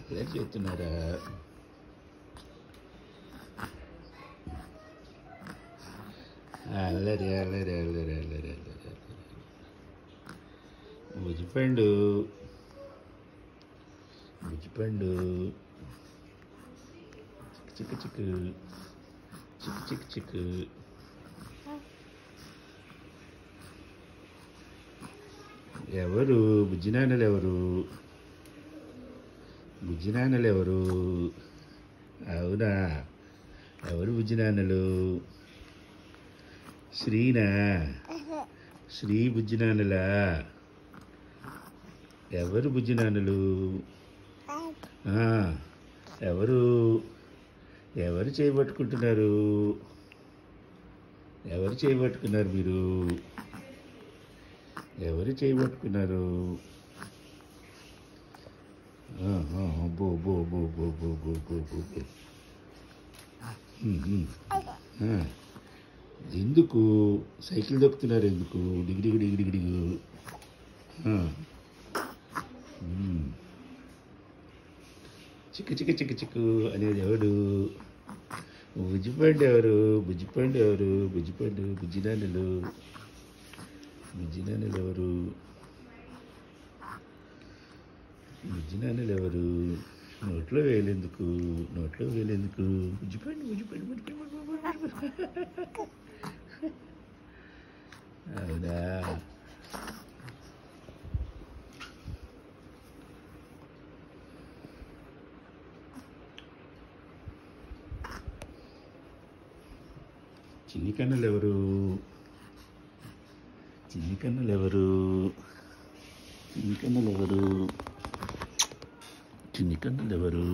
అల్లరి చేస్తున్నారా? అల్లరి అల్లరి అల్లరి అల్లరి అల్లరి బుజ్జిపండు బుజ్జిపండు చిక్కు చిక్కు చిక్కు చిక్కు చిక్కు. ఎవరు బుజ్జి నాన్నలు? ఎవరు బుజ్జి నాన్నలు? ఎవరు? అవునా? ఎవరు బుజ్జి నాన్నలు? శ్రీనా? శ్రీ బుజ్జి నాన్నలా? ఎవరు బుజ్జి నాన్నలు? ఎవరు? ఎవరు చేయబట్టుకుంటున్నారు? ఎవరు చేయబట్టుకున్నారు? మీరు ఎవరు చేయబట్టుకున్నారు? బో బో బో బో బో బో బో బో బో. ఎందుకు సైకిల్ దొక్కుతున్నారు? ఎందుకు డిగిడిగి డిగిడిగిడిగు? చిక్కు చిక్కు చిక్కు చిక్కు అనేది ఎవడు? బుజ్జిపండు ఎవరు? బుజ్జిపండు ఎవరు? బుజ్జిపండు బుజ్జి నాన్నలు. బుజ్జి నాన్నలు ఎవరు? బుజ్జి నాన్నలు ఎవరు? నోట్లో వేలేందుకు? నోట్లో వేలేందుకు? బుజ్జిపండు బుజ్జిపండు బుజ్జిపండు. అవునా? చిన్ని కన్నులు ఎవరు? చిన్ని కన్నులు ఎవరు? చిన్ని కన్నులు ఎవరు? చిన్ని కన్నులు ఎవరు?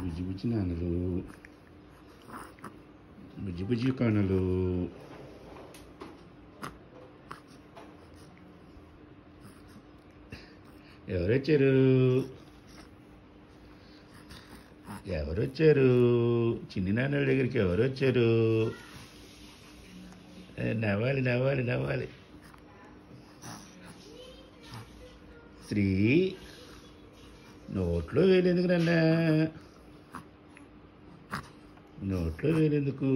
బుజ్జి బుజ్జి నాన్నలు. బుజ్జి బుజ్జి కన్నులు. ఎవరొచ్చారు? ఎవరొచ్చారు? చిన్ని నాన్నల దగ్గరికి ఎవరొచ్చారు? నవ్వాలి నవ్వాలి నవ్వాలి. శ్రీ నోట్లో వేలేందుకు నాన్న? నోట్లో వేలేందుకు?